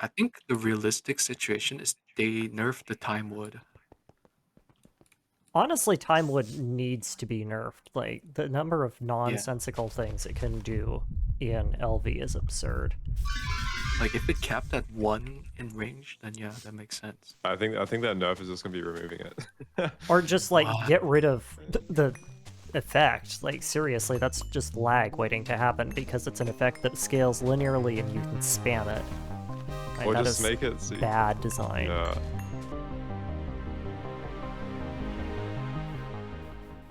I think the realistic situation is they nerfed the time wood. Honestly, Timewood needs to be nerfed. Like, the number of Yeah. nonsensical things it can do in LV is absurd. Like if it capped at one in range, then yeah, that makes sense. I think that nerf is just gonna be removing it. Or just, like, What? get rid of the effect. Like, seriously, that's just lag waiting to happen because it's an effect that scales linearly and you can spam it. Right, Or that just is make it so bad design. yeah.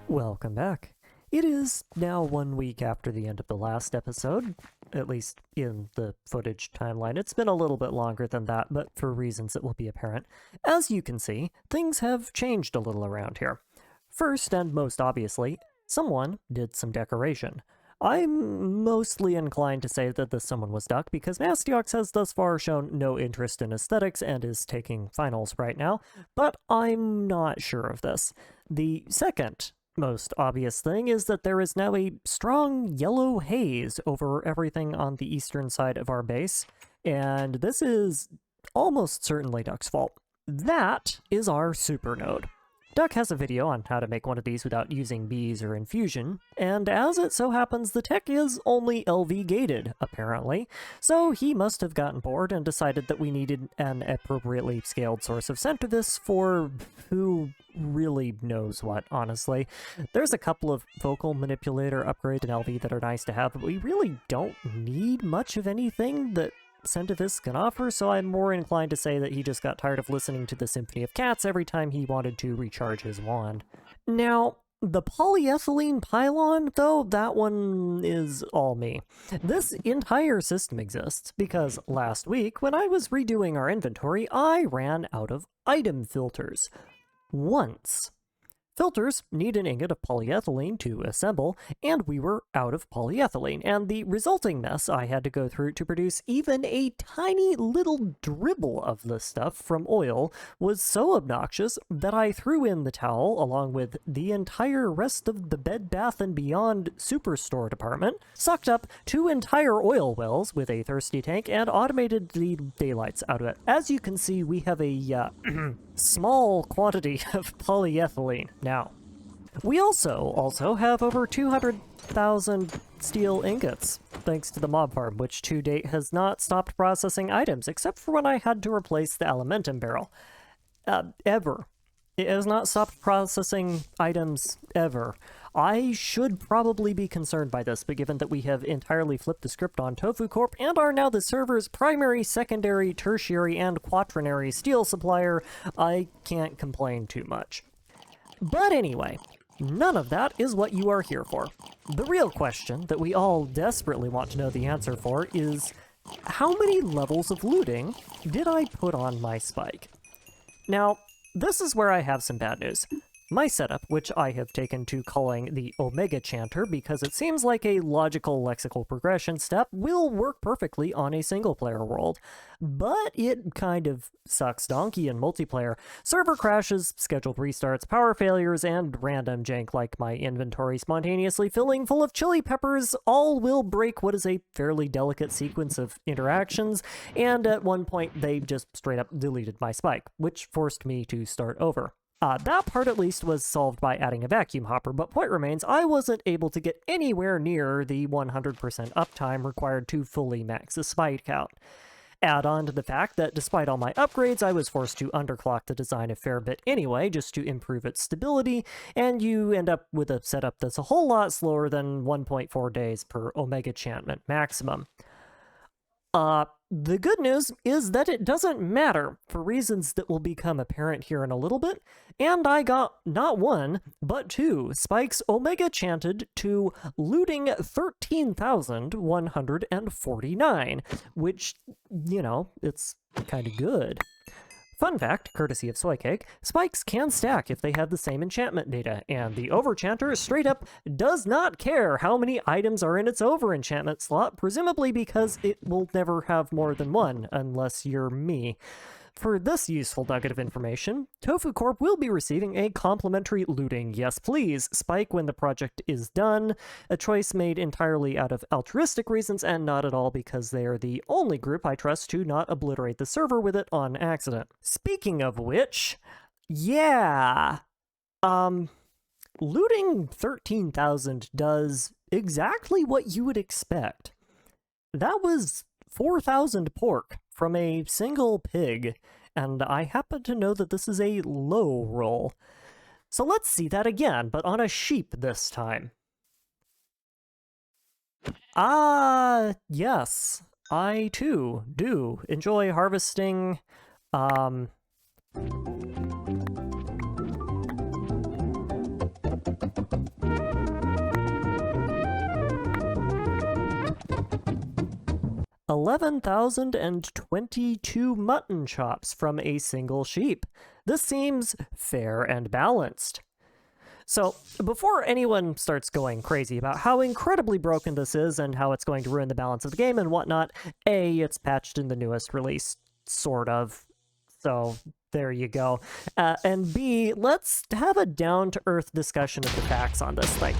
Welcome back. It is now 1 week after the end of the last episode, at least in the footage timeline. It's been a little bit longer than that, but for reasons that will be apparent. As you can see, things have changed a little around here. First, and most obviously, someone did some decoration. I'm mostly inclined to say that this someone was Duck because Mastiox has thus far shown no interest in aesthetics and is taking finals right now, but I'm not sure of this. The second most obvious thing is that there is now a strong yellow haze over everything on the eastern side of our base, and this is almost certainly Duck's fault. That is our supernode. Duck has a video on how to make one of these without using bees or infusion, and as it so happens, the tech is only LV gated, apparently, so he must have gotten bored and decided that we needed an appropriately scaled source of scent to this for who really knows what, honestly. There's a couple of vocal manipulator upgrades in LV that are nice to have, but we really don't need much of anything that Centivis can offer, so I'm more inclined to say that he just got tired of listening to the Symphony of Cats every time he wanted to recharge his wand. Now, the polyethylene pylon, though, that one is all me. This entire system exists because last week, when I was redoing our inventory, I ran out of item filters. Once. Filters need an ingot of polyethylene to assemble, and we were out of polyethylene, and the resulting mess I had to go through to produce even a tiny little dribble of this stuff from oil was so obnoxious that I threw in the towel along with the entire rest of the Bed Bath & Beyond Superstore department, sucked up 2 entire oil wells with a thirsty tank, and automated the daylights out of it. As you can see, we have a small quantity of polyethylene now. We also have over 200,000 steel ingots, thanks to the mob farm, which to date has not stopped processing items, except for when I had to replace the Elementum barrel. Ever. It has not stopped processing items ever. I should probably be concerned by this, but given that we have entirely flipped the script on Tofu Corp and are now the server's primary, secondary, tertiary, and quaternary steel supplier, I can't complain too much. But anyway, none of that is what you are here for. The real question that we all desperately want to know the answer for is, how many levels of looting did I put on my spike? Now, this is where I have some bad news. My setup, which I have taken to calling the Omega Chanter because it seems like a logical lexical progression step, will work perfectly on a single-player world. But it kind of sucks donkey in multiplayer. Server crashes, scheduled restarts, power failures, and random jank like my inventory spontaneously filling full of chili peppers all will break what is a fairly delicate sequence of interactions, and at one point they just straight up deleted my spike, which forced me to start over. That part at least was solved by adding a vacuum hopper, but point remains, I wasn't able to get anywhere near the 100% uptime required to fully max the spike count. Add on to the fact that despite all my upgrades, I was forced to underclock the design a fair bit anyway, just to improve its stability, and you end up with a setup that's a whole lot slower than 1.4 days per Omega Enchantment maximum. The good news is that it doesn't matter, for reasons that will become apparent here in a little bit, and I got not 1, but 2 spikes Omega chanted to looting 13,149, which, you know, it's kinda good. Fun fact, courtesy of Soycake, spikes can stack if they have the same enchantment data, and the Overchanter straight up does not care how many items are in its over-enchantment slot, presumably because it will never have more than 1, unless you're me. for this useful nugget of information, Tofu Corp will be receiving a complimentary looting yes please spike when the project is done, a choice made entirely out of altruistic reasons and not at all because they are the only group I trust to not obliterate the server with it on accident. Speaking of which, yeah, looting 13,000 does exactly what you would expect. That was 4,000 pork from a single pig, and I happen to know that this is a low roll. So let's see that again, but on a sheep this time. Yes, I too do enjoy harvesting, 11,022 mutton chops from a single sheep. This seems fair and balanced. So, before anyone starts going crazy about how incredibly broken this is and how it's going to ruin the balance of the game and whatnot, A, it's patched in the newest release, sort of. So, there you go. And B, let's have a down-to-earth discussion of the facts on this thing.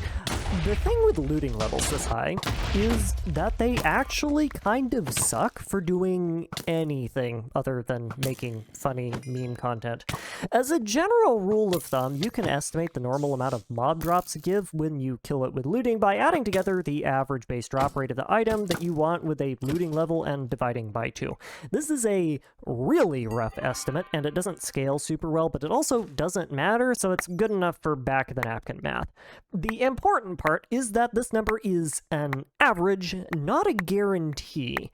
The thing with looting levels this high is that they actually kind of suck for doing anything other than making funny meme content. As a general rule of thumb, you can estimate the normal amount of mob drops you give when you kill it with looting by adding together the average base drop rate of the item that you want with a looting level and dividing by 2. This is a really rough estimate, and it doesn't scale super well, but it also doesn't matter, so it's good enough for back-of-the-napkin math. The important part is that this number is an average, not a guarantee.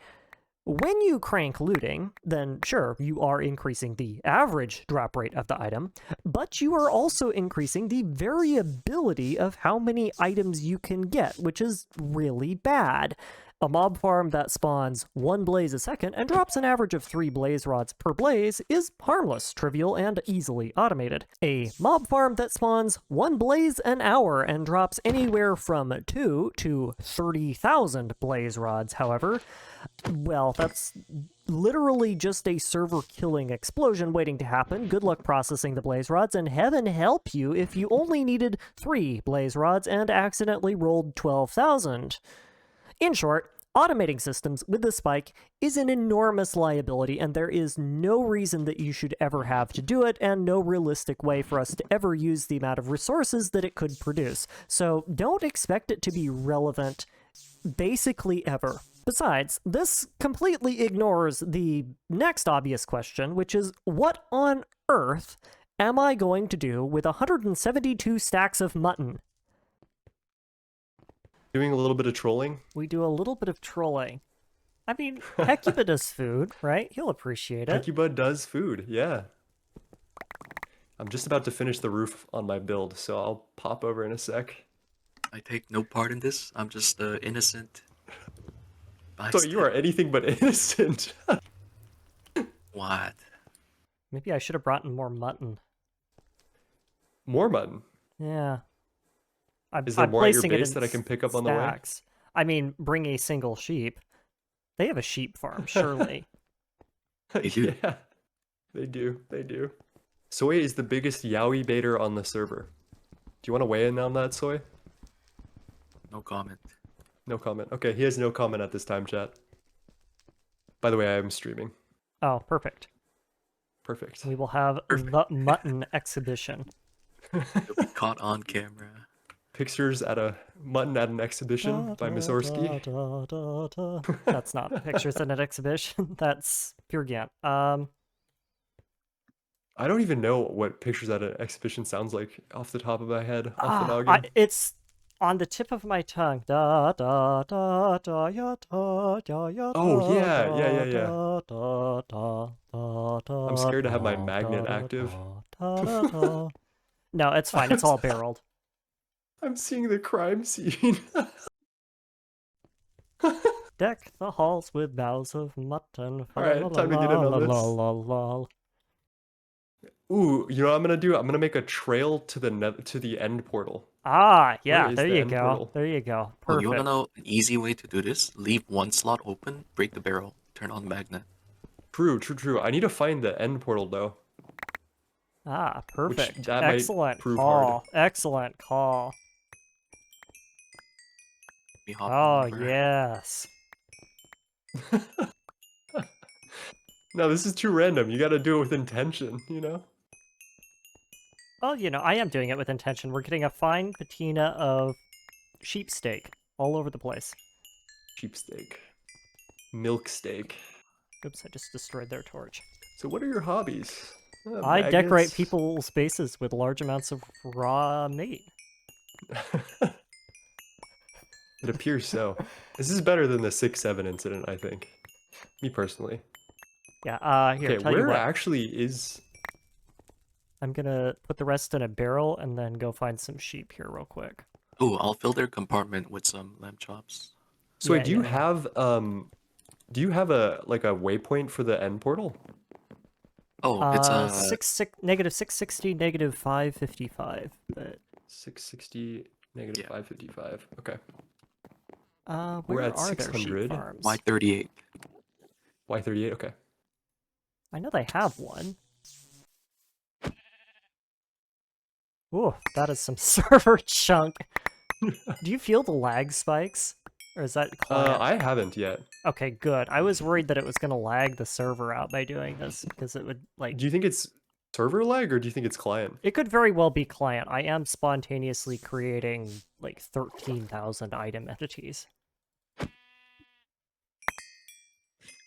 When you crank looting, then sure, you are increasing the average drop rate of the item, but you are also increasing the variability of how many items you can get, which is really bad. A mob farm that spawns 1 blaze a second and drops an average of 3 blaze rods per blaze is harmless, trivial, and easily automated. A mob farm that spawns 1 blaze an hour and drops anywhere from 2 to 30,000 blaze rods, however, well, that's literally just a server-killing explosion waiting to happen. Good luck processing the blaze rods, and heaven help you if you only needed 3 blaze rods and accidentally rolled 12,000. In short, automating systems with this spike is an enormous liability, and there is no reason that you should ever have to do it, and no realistic way for us to ever use the amount of resources that it could produce. So don't expect it to be relevant basically ever. Besides, this completely ignores the next obvious question, which is, what on earth am I going to do with 172 stacks of mutton? Doing a little bit of trolling. We do a little bit of trolling. I mean, Hecuba does food, right? He'll appreciate it. Hecuba does food, yeah. I'm just about to finish the roof on my build, so I'll pop over in a sec. I take no part in this. I'm just innocent. So you are anything but innocent. What? Maybe I should have brought in more mutton. More mutton? Yeah. Is there I'm more at your placing it base in that I can pick up on the way? stacks. I mean, bring a single sheep. They have a sheep farm, surely. They do. Yeah, they do. They do. Soy is the biggest yaoi baiter on the server. Do you want to weigh in on that, Soy? No comment. No comment. Okay, he has no comment at this time, chat. By the way, I am streaming. Oh, perfect. Perfect. We will have the mutton exhibition. You'll be caught on camera. Pictures at a mutton at an exhibition by Misorski. That's not pictures at an exhibition. That's pure Gant. I don't even know what pictures at an exhibition sounds like off the top of my head, off the noggin. It's on the tip of my tongue. Da da da da ya da ya ya. Oh yeah. I'm I'm scared to have my magnet active. No, it's fine. It's all barreled. I'm seeing the crime scene. Deck the halls with boughs of mutton. Alright, time to get in on this. Ooh, you know what I'm gonna do? I'm gonna make a trail to the end portal. Ah, yeah, Where is there the you end go. portal? There you go. Oh, Perfect. you wanna know an easy way to do this? Leave one slot open, break the barrel, turn on magnet. True. I need to find the end portal though, Ah, which perfect. that might Excellent prove hard. call. Excellent call. Me hopping Oh, over. yes. No, this is too random. You got to do it with intention, you know? Well, you know, I am doing it with intention. We're getting a fine patina of sheep steak all over the place. Sheep steak. Milk steak. Oops, I just destroyed their torch. So what are your hobbies? I decorate Magnets? people's bases with large amounts of raw meat. It appears so. This is better than the 6-7 incident, I think. Me personally. Yeah, here, Okay, tell you where what. actually is... I'm gonna put the rest in a barrel and then go find some sheep here real quick. Oh, I'll fill their compartment with some lamb chops. So wait, Yeah. do you have a like a waypoint for the end portal? Oh, it's a negative 660, negative 555. But 660, negative yeah, 555. Okay. where We're at are their sheep 600. farms? Y38. Y38, okay. I know they have one. Ooh, that is some server chunk. Do you feel the lag spikes? Or is that client? I haven't yet. Okay, good. I was worried that it was going to lag the server out by doing this, because it would, like... Do you think it's server lag, or do you think it's client? It could very well be client. I am spontaneously creating, like, 13,000 item entities. All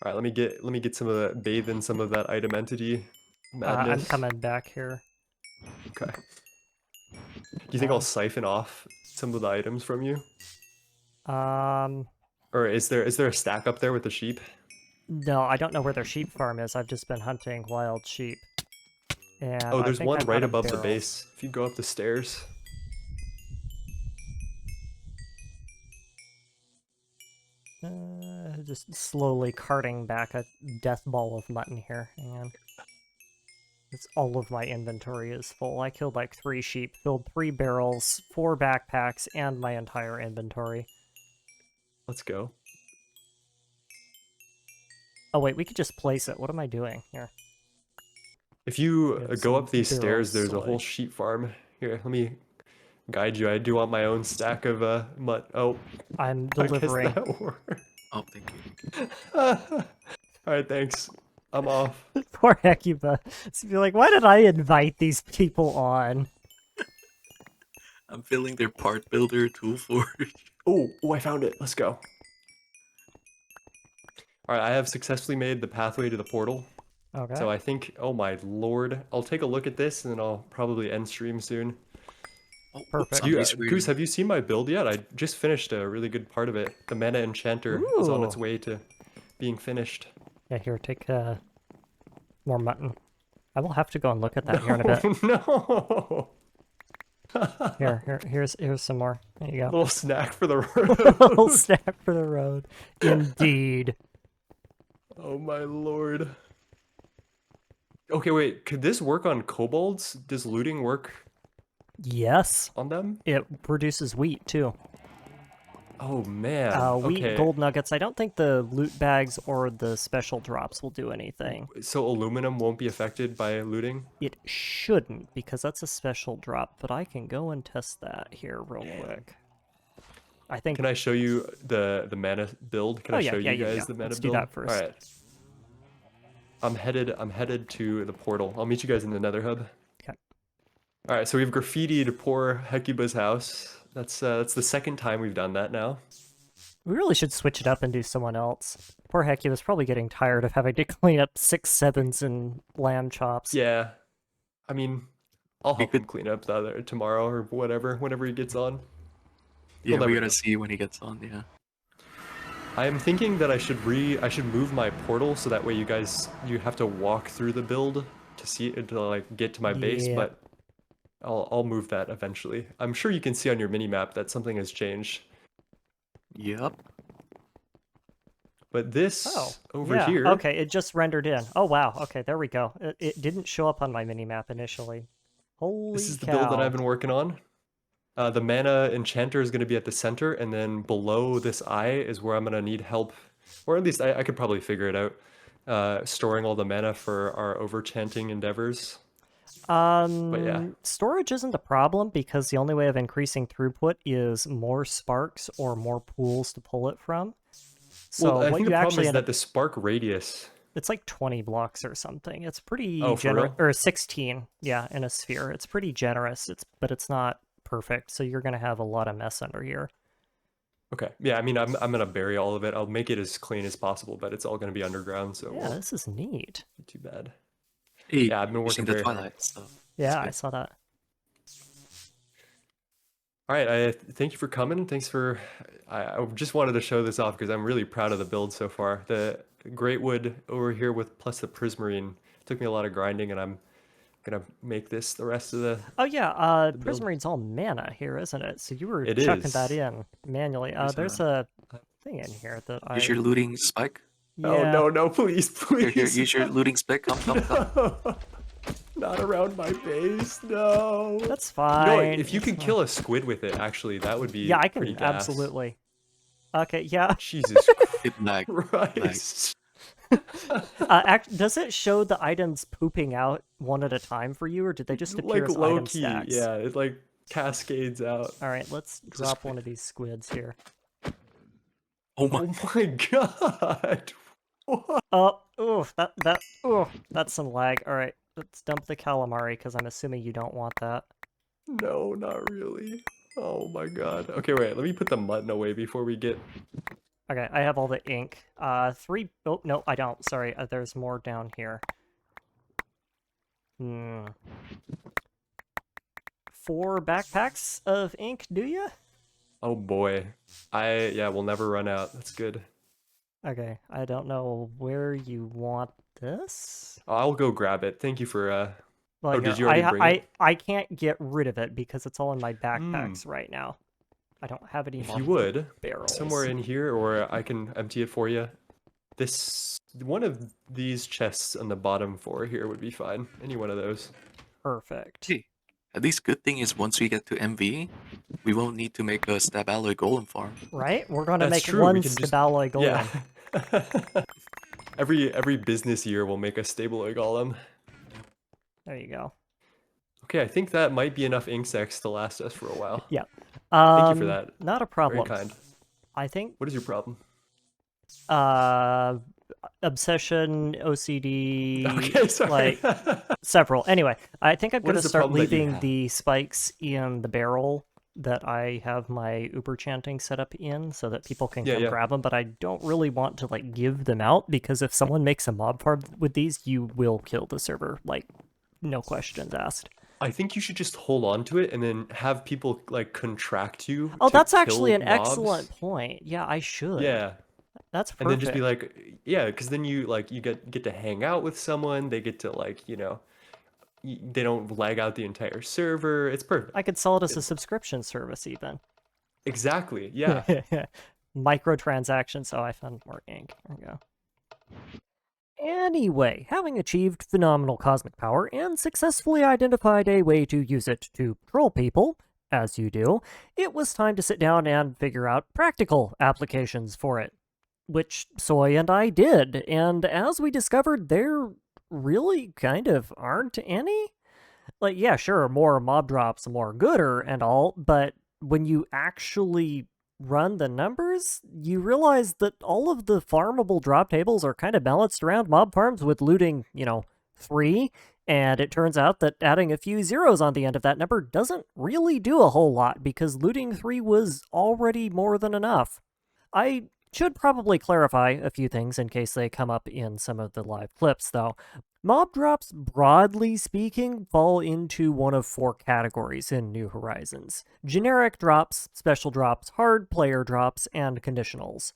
right, let me get some of that, bathe in some of that item entity madness. I'm coming back here. Okay. Do you think I'll siphon off some of the items from you? Or is there a stack up there with the sheep? No, I don't know where their sheep farm is. I've just been hunting wild sheep. And Oh, I there's think one I'm right out of above the barrels. base. If you go up the stairs. Just slowly carting back a death ball of mutton here. Hang on. It's all of my inventory is full. I killed like 3 sheep, filled 3 barrels, 4 backpacks, and my entire inventory. Let's go. Oh wait, we could just place it. What am I doing here? If you We have go some up these stairs, barrel there's a whole soy. sheep farm. Here, let me guide you. I do want my own stack of mutt. Oh, I'm I guess delivering. that worked. Oh, thank you. All right, thanks. I'm off. Poor Hecuba. So be like, why did I invite these people on? I'm filling their part builder tool forge. Oh, I found it. Let's go. All right, I have successfully made the pathway to the portal. Okay. So I think, oh my lord, I'll take a look at this and then I'll probably end stream soon. Oh, Perfect. Goose, have you seen my build yet? I just finished a really good part of it. The Mana Enchanter is on its Ooh. way to being finished. Yeah, here, take more mutton. I will have to go and look at that here in a bit. No! Here's some more. There you go. Little snack for the Little road. snack for the road. Indeed. Oh my lord. Okay, wait, could this work on kobolds? Does looting work Yes. on them? It produces wheat, too. Oh man. Wheat, Okay. gold nuggets. I don't think the loot bags or the special drops will do anything. So aluminum won't be affected by looting? It shouldn't, because that's a special drop, but I can go and test that here real quick. I think... Can I show you the mana build? Can I show you guys the mana Let's build? do that first. All right. I'm headed to the portal. I'll meet you guys in the Nether Hub. Okay. All right, so we've graffitied poor Hecuba's house. That's the second time we've done that now. We really should switch it up and do someone else. Poor Hecuba's probably getting tired of having to clean up 6-7s and lamb chops. Yeah. I mean, I'll help him clean up the other tomorrow or whatever, whenever he gets on. Yeah, we gotta see when he gets on, yeah. I am thinking that I should move my portal so that way you have to walk through the build to see it, to like get to my base, but I'll move that eventually. I'm sure you can see on your mini-map that something has changed. Yep. But this over here... Okay, it just rendered in. Oh, wow. Okay, there we go. It didn't show up on my mini-map initially. Holy This is cow. the build that I've been working on. The Mana Enchanter is going to be at the center, and then below this eye is where I'm going to need help. Or at least I could probably figure it out. storing all the mana for our overchanting endeavors. But yeah. Storage isn't a problem because the only way of increasing throughput is more sparks or more pools to pull it from. So Well, I what think you the problem actually is end that up, the spark radius. it's like 20 blocks or something. It's pretty Oh, for generous, real? or 16, yeah, in a sphere. It's pretty generous. But it's not perfect. So you're gonna have a lot of mess under here. Okay. Yeah, I mean, I'm gonna bury all of it. I'll make it as clean as possible, but it's all gonna be underground, so it Yeah, won't this is neat. be too bad. Hey, Yeah, I've been using working the very hard. Twilight stuff. That's Yeah, I good. saw that. All right, I thank you for coming. Thanks for. I just wanted to show this off because I'm really proud of the build so far. The great wood over here with plus the prismarine took me a lot of grinding, and I'm gonna make this the rest of Oh yeah, the build. Prismarine's all mana here, isn't it? So you were It chucking that is. in manually. There's a thing in here that Use your looting spike. Oh yeah. no, no, please, Here, please. use your looting spike. Come. No. Not around my base, no. That's You know what? fine. If you it's can fine. kill a squid with it, actually, that would be Yeah, I pretty can gas. absolutely. Okay, yeah. Jesus It lag. Christ. Does it show the items pooping out one at a time for you, or did they just appear Like as low item key, stacks? yeah, it like cascades out. All right, let's It's a drop squid. one of these squids here. Oh my! Oh my god. What? That's some lag. All right, let's dump the calamari because I'm assuming you don't want that. No, not really. Oh my god. Okay, wait, let me put the mutton away before we get. Okay, I have all the ink. Three. Oh no, I don't. Sorry, there's more down here. 4 backpacks of ink, do you? Oh boy. Yeah, we'll never run out. That's good. Okay, I don't know where you want this. I'll go grab it. Thank you for Well, Oh, here, did you already bring it? I can't get rid of it because it's all in my Hmm. backpacks right now. I don't have any If more you would, barrels. somewhere in here, or I can empty it for you. One of these chests on the bottom 4 here would be fine. Any one of those. Perfect. Hey, at least good thing is once we get to MV, we won't need to make a stab alloy golem farm. Right? We're gonna That's make true, we one can just- Stabaloy golem. Yeah. Every business year we'll make a stable golem. There you go. Okay, I think that might be enough ink sacks to last us for a while. Yeah. Thank you for that. Not a Very problem. kind. I think What is your problem? obsession, OCD, Okay, sorry. like several. Anyway, I think I'm What gonna is the start problem that you leaving have? the spikes in the barrel that I have my Uber chanting set up in so that people can come Yeah. grab them, but I don't really want to like give them out because if someone makes a mob farm with these, you will kill the server, like no questions asked. I think you should just hold on to it and then have people like contract you. Oh, to that's actually kill an mobs. excellent point. Yeah, I should. Yeah. That's perfect. And then just be like, yeah, because then you get to hang out with someone. They get to they don't lag out the entire server. It's perfect. I could sell it as a subscription service even. Exactly. Yeah. Microtransactions. Oh, I found more ink. There we go. Anyway, having achieved phenomenal cosmic power and successfully identified a way to use it to troll people, as you do, it was time to sit down and figure out practical applications for it. Which Soy and I did, and as we discovered, there really kind of aren't any. Like, yeah, sure, more mob drops, more gooder and all, but when you actually run the numbers, you realize that all of the farmable drop tables are kind of balanced around mob farms with looting, 3, and it turns out that adding a few zeros on the end of that number doesn't really do a whole lot because looting 3 was already more than enough. I should probably clarify a few things in case they come up in some of the live clips, though. Mob drops, broadly speaking, fall into one of 4 categories in New Horizons. Generic drops, special drops, hard player drops, and conditionals.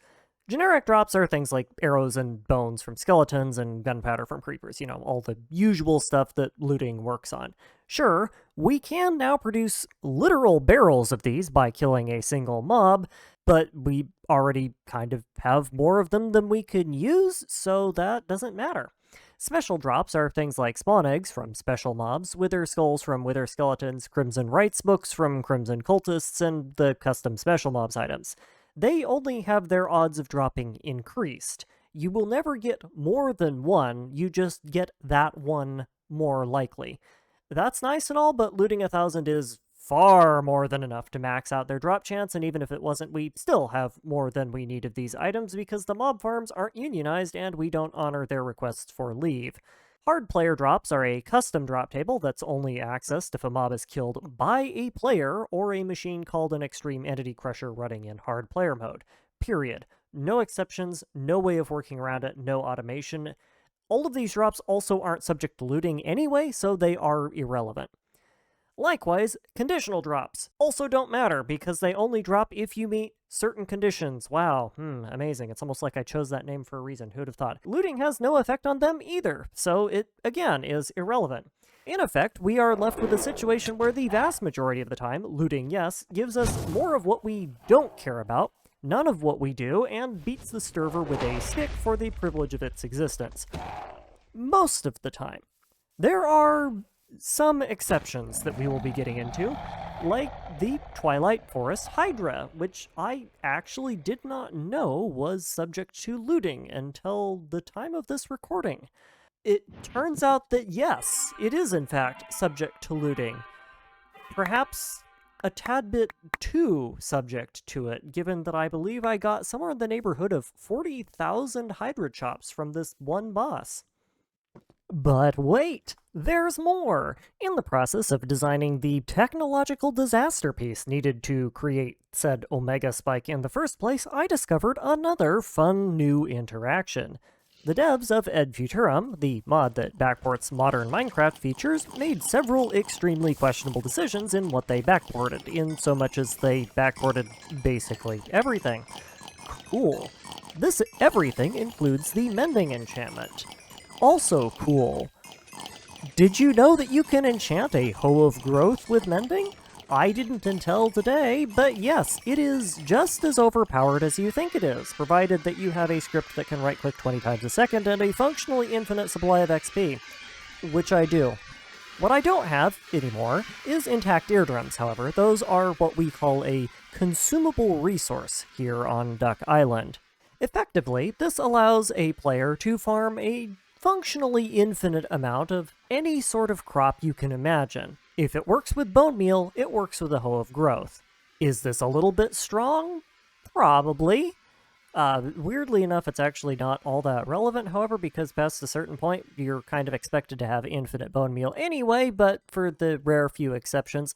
Generic drops are things like arrows and bones from skeletons and gunpowder from creepers, all the usual stuff that looting works on. Sure, we can now produce literal barrels of these by killing a single mob, but we already kind of have more of them than we can use, so that doesn't matter. Special drops are things like spawn eggs from special mobs, wither skulls from wither skeletons, crimson rites books from crimson cultists, and the custom special mobs items. They only have their odds of dropping increased. You will never get more than one, you just get that one more likely. That's nice and all, but looting 1,000 is far more than enough to max out their drop chance, and even if it wasn't, we still have more than we need of these items because the mob farms aren't unionized and we don't honor their requests for leave. Hard player drops are a custom drop table that's only accessed if a mob is killed by a player or a machine called an extreme entity crusher running in hard player mode. Period. No exceptions, no way of working around it, no automation. All of these drops also aren't subject to looting anyway, so they are irrelevant. Likewise, conditional drops also don't matter because they only drop if you meet certain conditions. Wow, amazing. It's almost like I chose that name for a reason. Who'd have thought? Looting has no effect on them either, so it, again, is irrelevant. In effect, we are left with a situation where the vast majority of the time, looting, yes, gives us more of what we don't care about, none of what we do, and beats the server with a stick for the privilege of its existence. Most of the time. There are some exceptions that we will be getting into, like the Twilight Forest Hydra, which I actually did not know was subject to looting until the time of this recording. It turns out that yes, it is in fact subject to looting. Perhaps a tad bit too subject to it, given that I believe I got somewhere in the neighborhood of 40,000 Hydra chops from this one boss. But wait, there's more! In the process of designing the technological disaster piece needed to create said Omega Spike in the first place, I discovered another fun new interaction. The devs of Ed Futurum, the mod that backports modern Minecraft features, made several extremely questionable decisions in what they backported, in so much as they backported basically everything. Cool. This everything includes the mending enchantment. Also cool. Did you know that you can enchant a Hoe of Growth with mending? I didn't until today, but yes, it is just as overpowered as you think it is, provided that you have a script that can right-click 20 times a second and a functionally infinite supply of XP, which I do. What I don't have anymore is intact eardrums, however. Those are what we call a consumable resource here on Duck Island. Effectively, this allows a player to farm a functionally infinite amount of any sort of crop you can imagine. If it works with bone meal, it works with a Hoe of Growth. Is this a little bit strong? Probably. Weirdly enough, it's actually not all that relevant, however, because past a certain point, you're kind of expected to have infinite bone meal anyway, but for the rare few exceptions,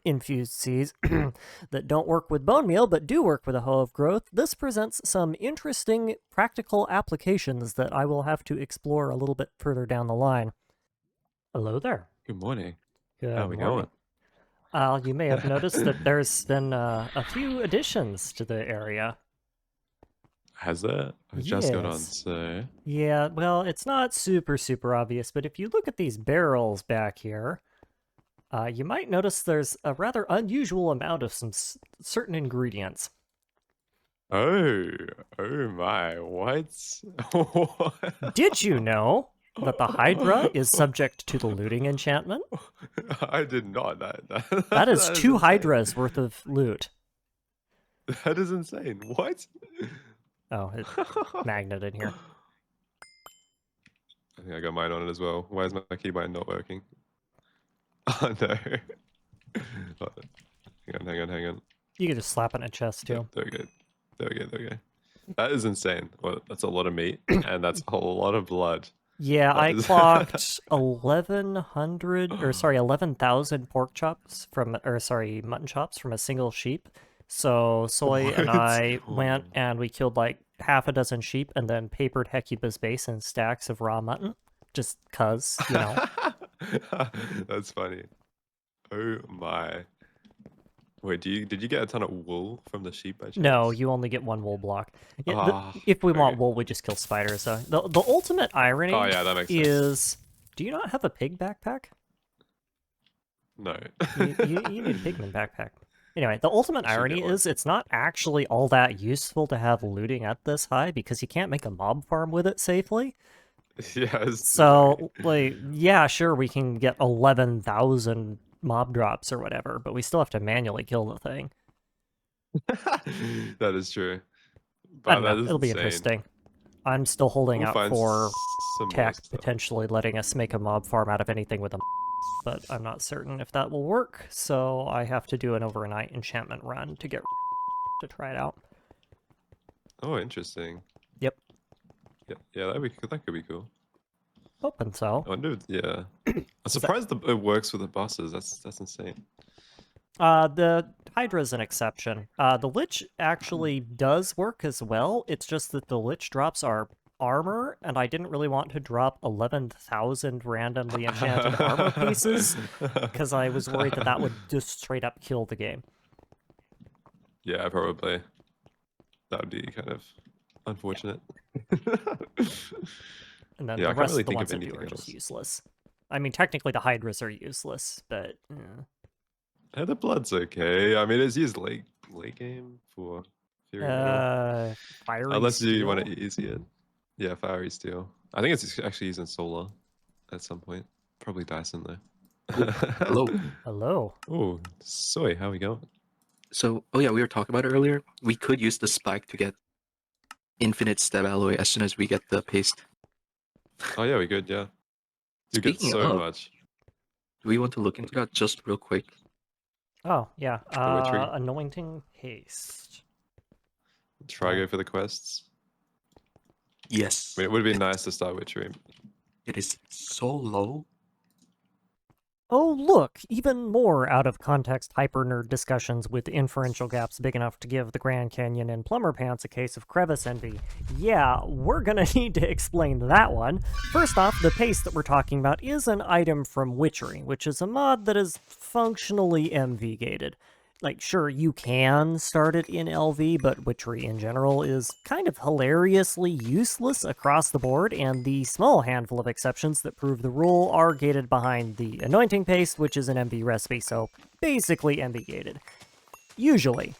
infused seeds, that don't work with bone meal but do work with a Hoe of Growth, this presents some interesting practical applications that I will have to explore a little bit further down the line. Hello there. Good morning. Good How we morning. You may have noticed that there's been a few additions to the area. Has there? I just got on, Yes. so... Yeah, well, it's not super obvious, but if you look at these barrels back here, you might notice there's a rather unusual amount of some certain ingredients. Oh my, what? What? Did you know that the Hydra is subject to the looting enchantment? I did not. That is is 2 insane. Hydras worth of loot. That is insane. What? Oh, it's magnet in here. I think I got mine on it as well. Why is my keybind not working? Oh no. Hang on. You can just slap it in a chest too. There we go. That is insane. Well, that's a lot of meat, and that's a lot of blood. Yeah, I clocked 11,000 pork chops mutton chops from a single sheep. So Soy and I went and we killed like half a dozen sheep and then papered Hecuba's base in stacks of raw mutton. Just cuz, you know. That's funny. Oh my. Wait, did you get a ton of wool from the sheep by chance? No, you only get 1 wool block. Yeah, if we want wool, we just kill spiders. So the ultimate irony that makes is, do you not have a pig backpack? No. you need a pigman backpack. Anyway, the ultimate irony is it's not actually all that useful to have looting at this high because you can't make a mob farm with it safely. Yes. So, like, yeah, sure, we can get 11,000 mob drops or whatever, but we still have to manually kill the thing. That is true. I don't know, it'll be interesting. I'm still holding We'll out find for some more tech stuff. potentially letting us make a mob farm out of anything with a but I'm not certain if that will work, so I have to do an overnight enchantment run to get to try it out. Oh, interesting. Yep. Yeah, that could be cool. Hoping so. I wonder. Yeah, I'm Is that surprised it works with the bosses. That's insane. the Hydra's an exception. The Lich actually does work as well. It's just that the Lich drops are armor, and I didn't really want to drop 11,000 randomly enchanted armor pieces, because I was worried that that would just straight up kill the game. Yeah, probably. That would be kind of unfortunate. And then Yeah, I the can't rest really of the think ones of that do anything are just else. useless. I mean, technically the Hydras are useless, but... Yeah, the blood's okay. I mean, it's used late game for Fury Metal. Fiery Unless you want to Steel? easy it. Yeah, Fiery Steel. I think it's actually used in Solar at some point. Probably Dyson though. Hello. Hello. Oh, Soy, how we going? So, oh yeah, we were talking about it earlier. We could use the spike to get infinite stab alloy as soon as we get the paste. Oh yeah, we good, yeah. You get Speaking so of, much. do we want to look into that just real quick? Oh, yeah. The witchery. Anointing Haste. Try go for the quests. Yes. I mean, it would be nice to start witchery. It is so low. Oh, look! Even more out of context hyper nerd discussions with inferential gaps big enough to give the Grand Canyon and Plumber Pants a case of crevice envy. Yeah, we're gonna need to explain that one. First off, the paste that we're talking about is an item from Witchery, which is a mod that is functionally MV gated. Like, sure, you can start it in LV, but Witchery in general is kind of hilariously useless across the board, and the small handful of exceptions that prove the rule are gated behind the Anointing Paste, which is an MV recipe, so basically MV gated. Usually.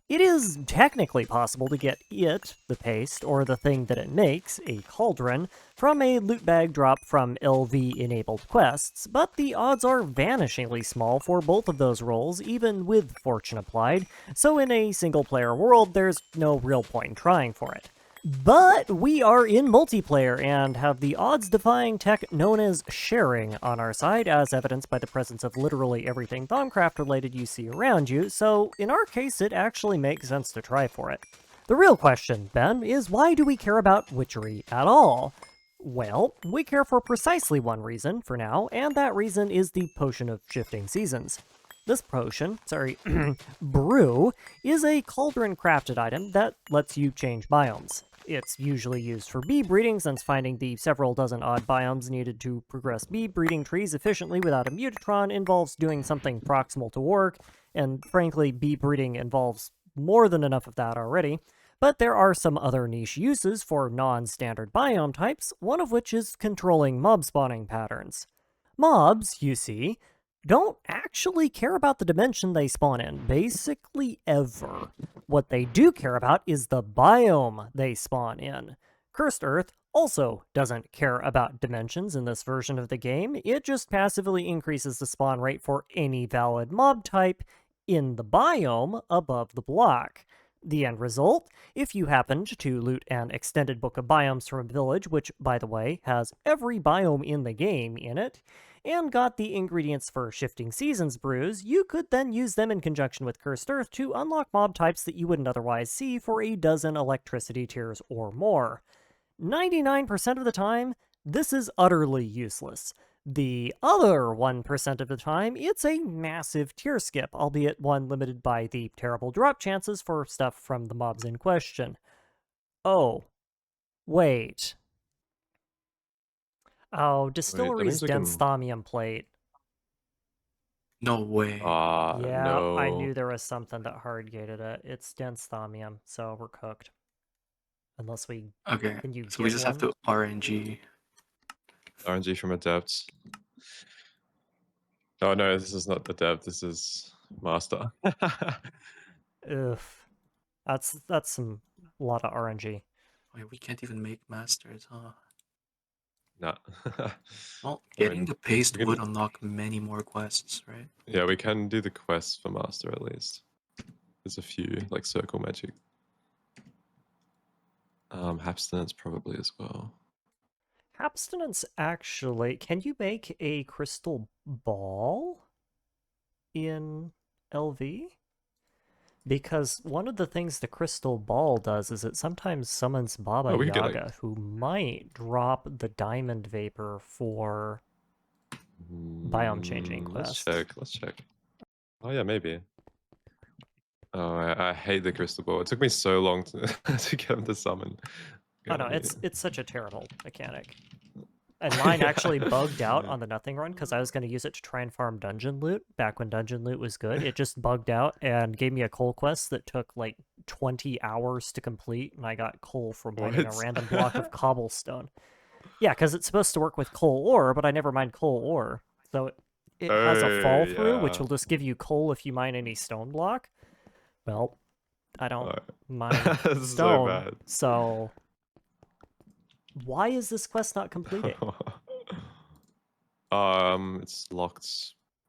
It is technically possible to get it, the paste, or the thing that it makes, a cauldron, from a loot bag drop from LV-enabled quests, but the odds are vanishingly small for both of those roles, even with fortune applied, so in a single-player world, there's no real point in trying for it. But we are in multiplayer and have the odds-defying tech known as sharing on our side, as evidenced by the presence of literally everything Thaumcraft-related you see around you, so in our case it actually makes sense to try for it. The real question, Ben, is why do we care about witchery at all? Well, we care for precisely one reason for now, and that reason is the Potion of Shifting Seasons. This potion, brew, is a cauldron-crafted item that lets you change biomes. It's usually used for bee breeding, since finding the several dozen odd biomes needed to progress bee breeding trees efficiently without a mutatron involves doing something proximal to work, and frankly, bee breeding involves more than enough of that already. But there are some other niche uses for non-standard biome types, one of which is controlling mob spawning patterns. Mobs, you see, don't actually care about the dimension they spawn in, basically ever. What they do care about is the biome they spawn in. Cursed Earth also doesn't care about dimensions in this version of the game, it just passively increases the spawn rate for any valid mob type in the biome above the block. The end result, if you happened to loot an extended book of biomes from a village, which, by the way, has every biome in the game in it, and got the ingredients for Shifting Seasons brews, you could then use them in conjunction with Cursed Earth to unlock mob types that you wouldn't otherwise see for a dozen electricity tiers or more. 99% of the time, this is utterly useless. The other 1% of the time, it's a massive tier skip, albeit one limited by the terrible drop chances for stuff from the mobs in question. Oh, wait. Oh, Wait, that Distillery's means we dense can. thaumium plate. No way. Ah, Yeah, I no. knew there was something that hard gated it. It's dense thaumium, so we're cooked. Unless we... Okay, Can you so we get just have one? to RNG. RNG from Adepts. Oh no, this is not Adept. This is Master. Ugh. That's some... lot of RNG. Wait, we can't even make masters, huh? Nah. Well, I getting mean, the paste we can. would unlock many more quests, right? Yeah, we can do the quests for Master at least. There's a few like circle magic. Abstinence probably as well. Abstinence, actually, can you make a crystal ball in LV? Because one of the things the crystal ball does is it sometimes summons Baba Oh, we could get, like- Yaga, who might drop the diamond vapor for biome changing Let's quests. check. Let's check. Oh yeah, maybe. Oh, I hate the crystal ball. It took me so long to to get him to summon. Oh no, it's such a terrible mechanic. And mine actually bugged out on the Nothing Run because I was going to use it to try and farm dungeon loot back when dungeon loot was good. It just bugged out and gave me a coal quest that took like 20 hours to complete, and I got coal from mining a What? random block of cobblestone. Yeah, because it's supposed to work with coal ore, but I never mined coal ore. So it has a fall through, which yeah. will just give you coal if you mine any stone block. Well, I don't mine This is so stone, bad. so why is this quest not completing? It's locked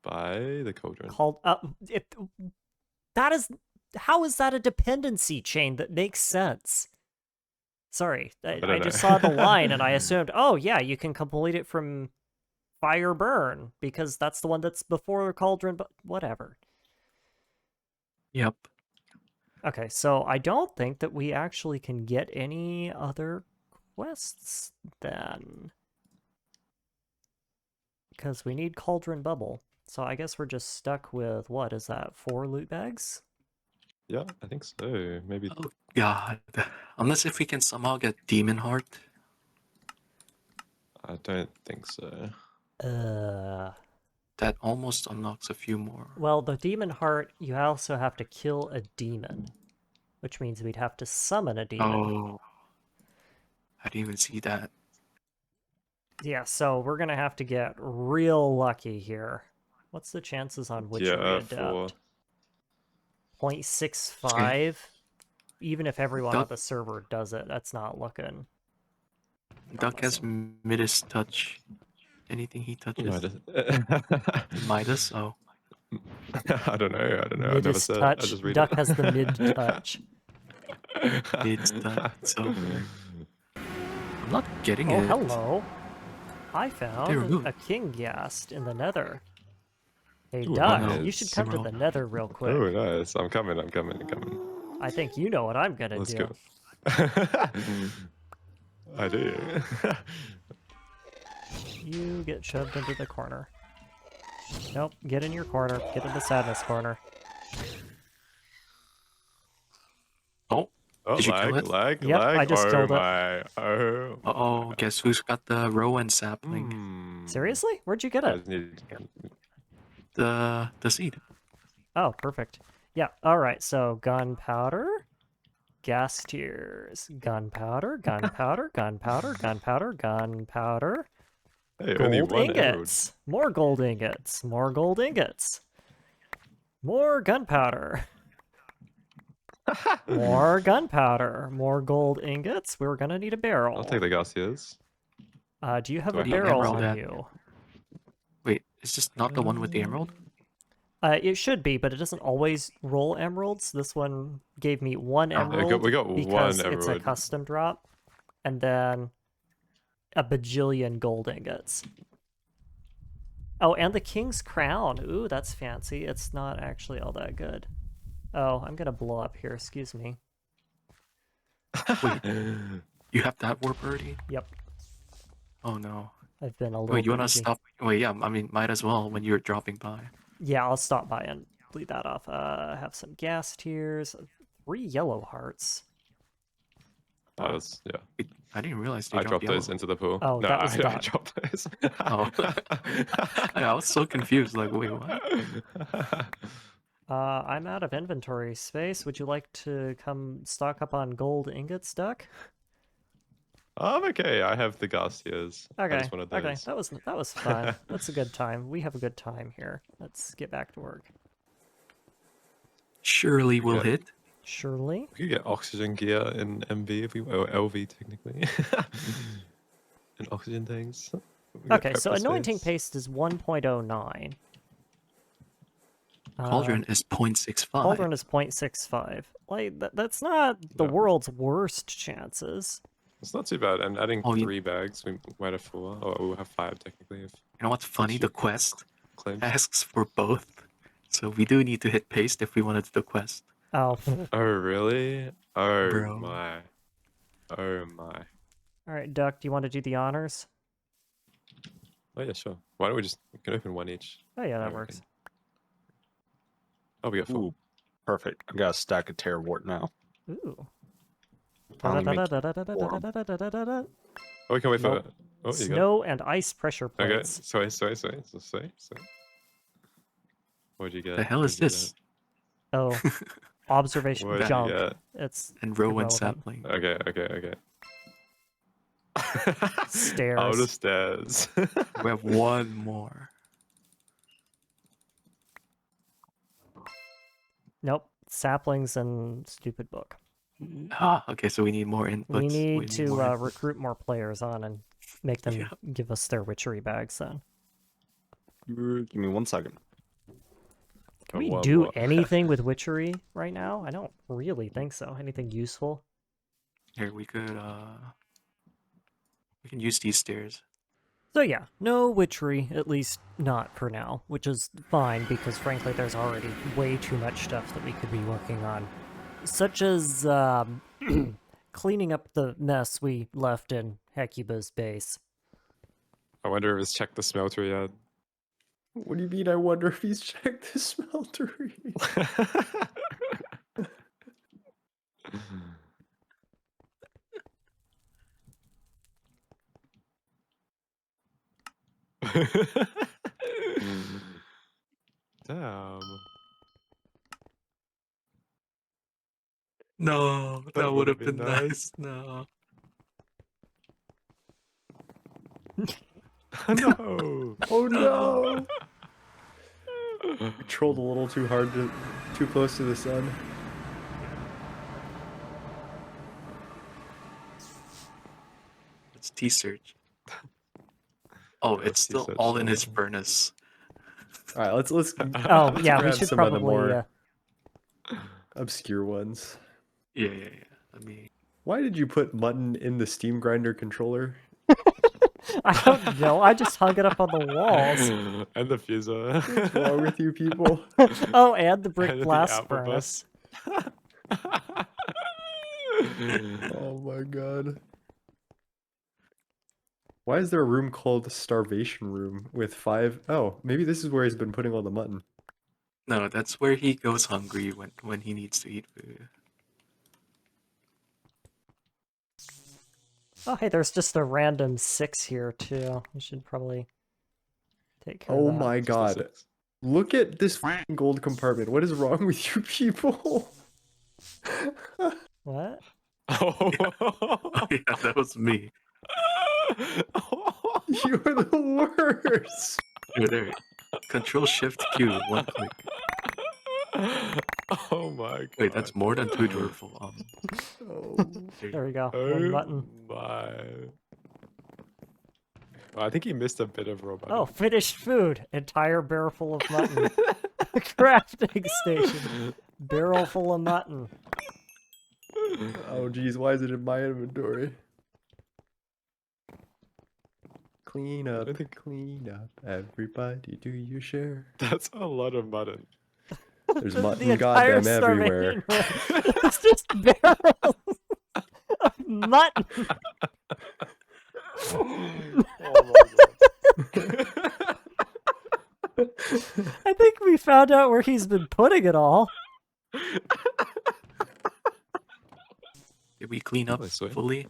by the cauldron. Called that is how is that a dependency chain that makes sense? Sorry, I don't just know. saw the line and I assumed, oh yeah, you can complete it from fire burn because that's the one that's before cauldron, but whatever. Yep. Okay, so I don't think that we actually can get any other quests then. Because we need Cauldron Bubble. So I guess we're just stuck with, what is that, 4 loot bags? Yeah, I think so. Maybe. Oh god. Unless if we can somehow get Demon Heart. I don't think so. That almost unlocks a few more. Well, the Demon Heart, you also have to kill a demon. Which means we'd have to summon a demon. Oh. I didn't even see that. Yeah, so we're gonna have to get real lucky here. What's the chances on Witchery Yeah, Adept? 4. 0.65? Even if everyone on Duck- the server does it, that's not looking Duck has promising. Midas touch. Anything he touches. Midas. Midas? Oh. I don't know. I never Midas said. touch. I just read Duck it. has the mid touch. It's touch. So I'm not getting Oh, it. hello. I They found removed a king ghast in the nether. Hey, Ooh, Duck, nice. you should come to the Emerald. nether real quick. Oh, nice. I'm coming. I think you know what I'm gonna Let's do. go. I do. You get shoved into the corner. Nope, get in your corner. Get in the sadness corner. Oh. Oh, Did you kill it? lag. Yep, I just killed it. My. Oh. Uh-oh. Guess who's got the Rowan sapling? Seriously? Where'd you get I it? just need- The seed. Oh, perfect. Yeah, alright, so gunpowder, gas tiers, gunpowder, gunpowder, gunpowder, gunpowder, gunpowder, Hey, only gold one emerald. ingots, more gold ingots, more gold ingots, more gunpowder, more gunpowder, more gold ingots. We're gonna need a barrel. I'll take the Garcias. Do you have Do a I have barrel emerald on at? you? Wait, is this not the one with the emerald? It should be, but it doesn't always roll emeralds. This one gave me one Oh. emerald we got because one it's a emerald. custom drop, and then a bajillion gold ingots. Oh, and the king's crown. Ooh, that's fancy. It's not actually all that good. Oh, I'm gonna blow up here. Excuse me. Wait, you have that warp already? Yep, Oh no. I've been a little Wait, you wanna busy. stop? Wait, yeah, I mean, might as well when you're dropping by. Yeah, I'll stop by and bleed that off. Have some gas tiers. 3 yellow hearts. Oh, that's, yeah. Wait, I didn't realize they I dropped dropped those yellow. into the pool. Oh, no, that was I Duck. dropped those. Oh. Yeah, I was so confused. Like, wait, what? I'm out of inventory space. Would you like to come stock up on gold ingots, Duck? I'm okay. I have the Garcias. I Okay, just wanted okay, those. that was fun. That's a good time. We have a good time here. Let's get back to work. Surely we'll Yeah. hit. Surely. We could get oxygen gear in MV if we, or LV technically. And oxygen tanks. We got Okay, so purple anointing space. paste is 1.09. Cauldron is 0.65. Cauldron is 0.65. Like, that's not the No. world's worst chances. It's not too bad. And adding Oh, you- 3 bags, we might have 4. Or we'll have 5 technically if You know what's funny? The Shoot. quest claims. asks for both. So we do need to hit paste if we want to do the quest. Oh. Oh really? Oh Bro. my. Oh my. Alright, Duck, do you want to do the honors? Oh yeah, sure. Why don't we can open 1 each? Oh yeah, I that works. reckon. Oh, we got 4. Ooh, perfect. I got a stack of Terrawart now. Ooh. Finally making Da-da-da-da-da-da-da-da-da-da-da. Oh, we can wait for Nope. it. Oh, you got it. Snow and ice pressure Okay, plates. sorry. What'd you get? The hell is What'd you this? Oh, observation What'd you junk. get? It's And row and irrelevant. sapling. Okay. Stairs. Out of stairs. We have one more. Nope. Saplings and stupid book. Ah, okay, so we need more inputs. We need to more inputs. recruit more players on and make them Yeah. give us their witchery bags then. Give me 1 second. Can we One do more. anything with witchery right now? I don't really think so. Anything useful? Here, we can use these stairs. So yeah, no witchery, at least not for now, which is fine because frankly there's already way too much stuff that we could be working on. Such as cleaning up the mess we left in Hecuba's base. I wonder if it's checked the smelter yet. What do you mean? I wonder if he's checked the smeltery. Damn. No, That would have would've been been nice. No. No. Oh no! I trolled a little too hard, too close to the sun. It's T-Search. Oh, Yeah, it's still T-Search, all in his so- furnace. All right, let's Oh yeah, we grab should some of the probably. more obscure ones. Yeah. I mean, Why did you put mutton in the steam grinder controller? I don't know. I just hung it up on the walls. And the fuser. What's wrong with you people? Oh, and the brick And the blast apple furnace. bus. Oh my god. Why is there a room called the starvation room with 5? Oh, maybe this is where he's been putting all the mutton. no, that's where he goes hungry when he needs to eat food. Oh, hey, there's just a random 6 here too. We should probably take care Oh of that. my Just a god. six. Look at this f***ing gold compartment. What is wrong with you people? What? Oh. Yeah, that was me. You're the worst. Here, there. Control Shift Q, one click. Oh my god. Wait, that's more than 2 drawer full. Oh. There we go. Oh One button. my. Well, I think he missed a bit of raw button. Oh, finished food. Entire barrel full of mutton. Crafting station. Barrel full of mutton. Oh geez, why is it in my inventory? Clean up, clean up, everybody do your share. That's a lot of mutton. There's The mutton entire goddamn everywhere. starvation room. It's just barrels of mutton. I think we found out where he's been putting it all. Did we clean up Probably sweet. fully?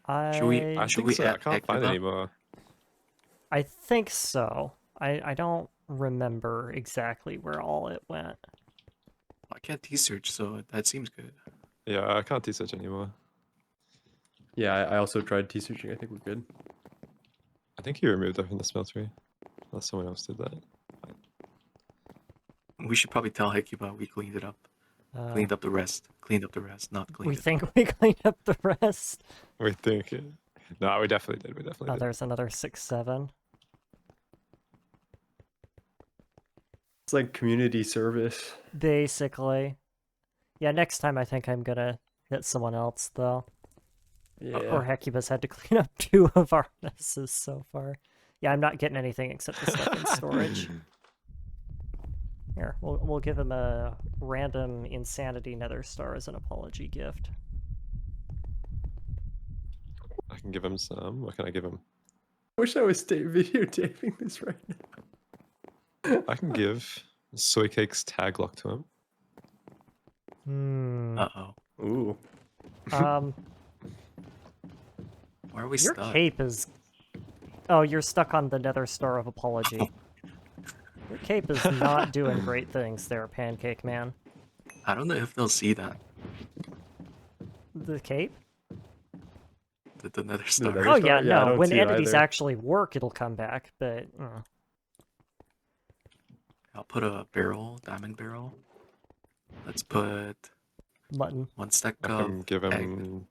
I Should we- I Should think we so. I add can't find Hecuba? any more. I think so. I don't remember exactly where all it went. I can't T-Search, so that seems good. Yeah, I can't T-search anymore. Yeah, I also tried T-searching. I think we're good. I think he removed that from the smeltery. Unless someone else did that. We should probably tell Hecuba we cleaned it up. Cleaned up the rest. Cleaned up the rest, not cleaned We it think we cleaned up the rest. We think. No, we definitely did. We definitely Oh, did. there's another 6-7. It's like community service. Basically. Yeah, next time I think I'm gonna hit someone else, though. Yeah. Or Hecuba's had to clean up 2 of our messes so far. Yeah, I'm not getting anything except the stuff in storage. Here, we'll give him a random insanity nether star as an apology gift. I can give him some. What can I give him? I wish I was videotaping this right now. I can give Soy Cake's tag lock to him. Uh-oh. Ooh. Why are we Your stuck? cape is... Oh, you're stuck on the nether star of apology. Your cape is not doing great things there, Pancake Man. I don't know if they'll see that. The cape? The nether star. nether Oh star? yeah, Yeah, I no, don't when see it entities either. actually work, it'll come back, but... I'll put a barrel, diamond barrel. Let's put Mutton. 1 stack I of can give egg, him.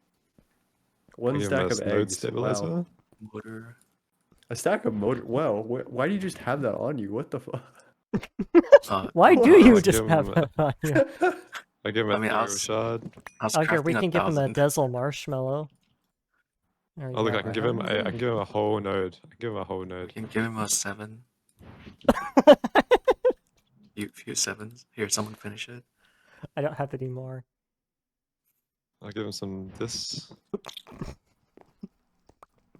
One give him stack a of node eggs. stabilizer. Wow. motor. A stack of motor. Wow. Why do you just have that on you? What the fuck? Why do I you give just him have a- that on you? I give him a I mean, I ethereal was- shard. I was Oh, here, we crafting can give him a 1,000. Dezel marshmallow. There you Oh look, go. I can give him. I can give him a whole node. I can give him a whole We node. can give him a 7. Few 7s. Here, someone finish it. I don't have any more. I'll give him some this.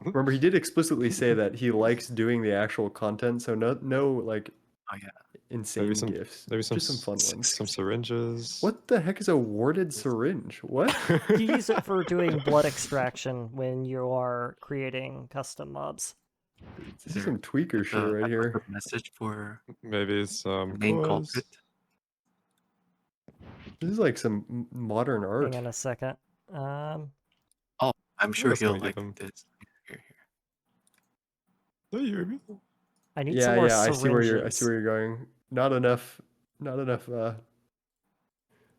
Remember, he did explicitly say that he likes doing the actual content, so no like Oh yeah. insane some- gifts. maybe some Just some fun ones. Some syringes. What the heck is a warded syringe? What? You use it for doing blood extraction when you are creating custom mobs. This is some tweaker shit The right here. type of message for Maybe some the main cores. culprit. This is like some modern art. Hang on a second. Oh, I'm sure else can he'll we give like him? this. Here. No, you hear me? I need some Yeah, more yeah, I syringes. see where you're going. Not enough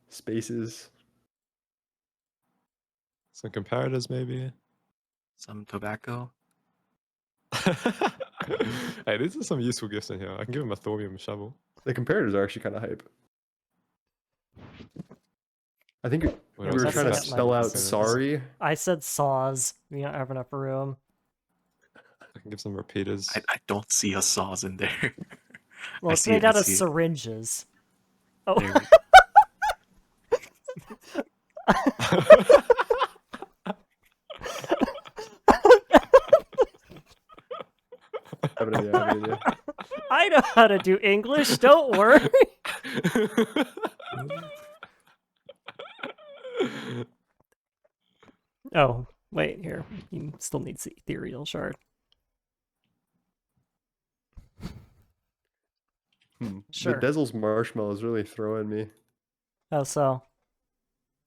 spaces. Some comparators, maybe. Some tobacco. Hey, these are some useful gifts in here. I can give him a thorium shovel. The comparators are actually kind of hype. I think What we Yeah, were else trying to that's spell not out my- sorry. I said saws. We don't have enough room. I can give some repeaters. I don't see a saws in there. Well, I it's see made it, I out of see it. syringes. Oh, There we- I have an idea, I have an idea. I know how to do English. Don't worry. Oh, wait, here. You still need the ethereal shard. Sure. The Dezel's marshmallow is really throwing me. Oh, so.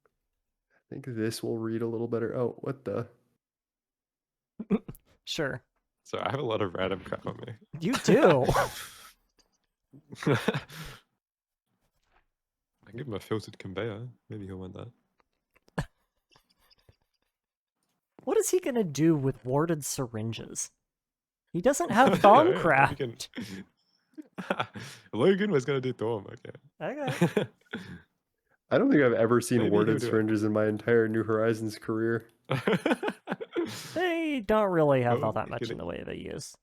I think this will read a little better. Oh, what the? Sure. So I have a lot of random crap on me. You do. I can give him a filtered conveyor. Maybe he'll want that. What is he gonna do with warded syringes? He doesn't have Yeah, Thomcraft. maybe he can- Logan was gonna do Thorm, okay. Okay. I don't think I've ever seen Maybe warded he'll do it. syringes in my entire New Horizons career. They don't really have all Oh, that much kidding. in the way of a use.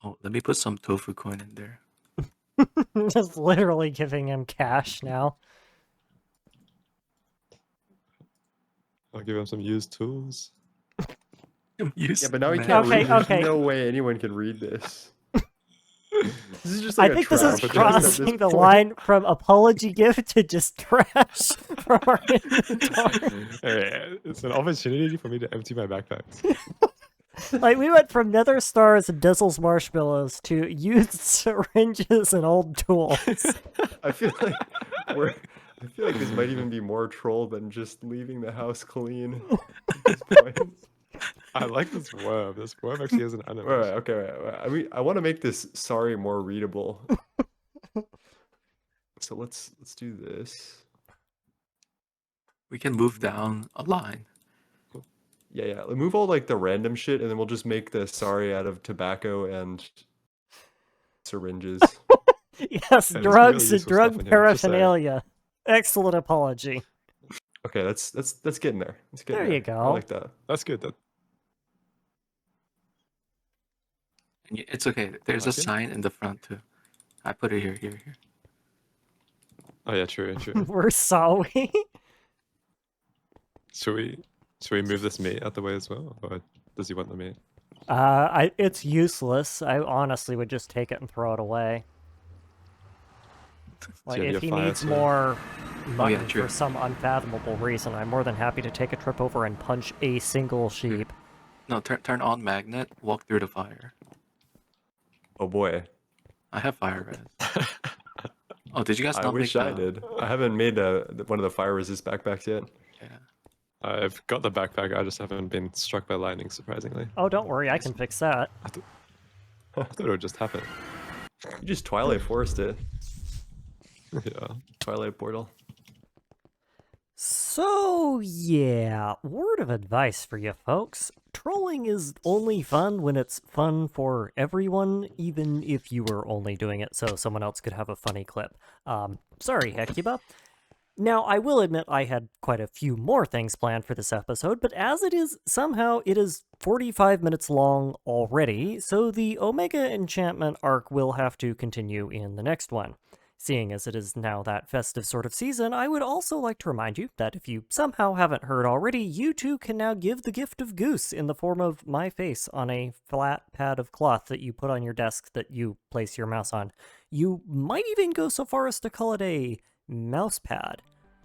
Oh, let me put some tofu coin in there. Just literally giving him cash now. I'll give him some used tools. Yeah, but now he Man. can't Okay, read. There's okay. no way anyone can read this. This is just like I a think this is trap at this crossing the point. line from apology gift to just trash from our inventory. Hey, it's an opportunity for me to empty my backpacks. Like, we went from nether stars and Dezel's marshmallows to used syringes and old tools. I feel like this might even be more troll than just leaving the house clean. At this point. I like this worm. This worm actually has an animation. All right, okay. Wait. I want to make this sorry more readable. So let's do this. We can move down a line. Yeah. Move all like the random shit, and then we'll just make the sorry out of tobacco and syringes. Yes, Yeah, there's drugs really and useful stuff drug in here, just saying. paraphernalia. Excellent apology. Okay, let's get in there. Let's get There in there. you go. I like that. That's good. That It's okay. There's a like it? sign in the front too. I put it here. Oh yeah, true. We're sorry. Should we move this meat out the way as well, or does he want the meat? It's useless. I honestly would just take it and throw it away. Like, you have if he your fire needs sword? more mutton true. for some unfathomable reason, I'm more than happy to take a trip over and punch a single sheep. No, turn on magnet. Walk through the fire. Oh boy. I have fire res. Oh, did you guys I not wish make I did. I haven't made one of the fire resist backpacks yet. Yeah. I've got the backpack. I just haven't been struck by lightning, surprisingly. Oh, don't worry, I can fix that. I thought it would just happen. You just Twilight Forest it. Yeah. Twilight Portal. So, yeah, word of advice for you folks. Trolling is only fun when it's fun for everyone, even if you were only doing it so someone else could have a funny clip. Sorry, Hecuba. Now, I will admit I had quite a few more things planned for this episode, but as it is, somehow it is 45 minutes long already, so the Omega Enchantment arc will have to continue in the next one. Seeing as it is now that festive sort of season, I would also like to remind you that if you somehow haven't heard already, you too can now give the gift of goose in the form of my face on a flat pad of cloth that you put on your desk that you place your mouse on. You might even go so far as to call it a mouse pad.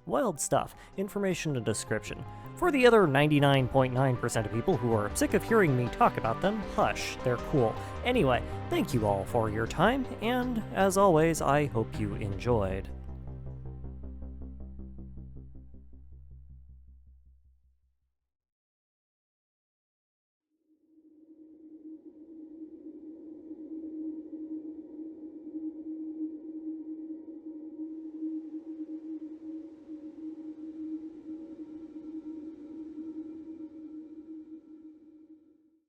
Wild stuff. Information and description. For the other 99.9% of people who are sick of hearing me talk about them, hush, they're cool. Anyway, thank you all for your time, and as always, I hope you enjoyed.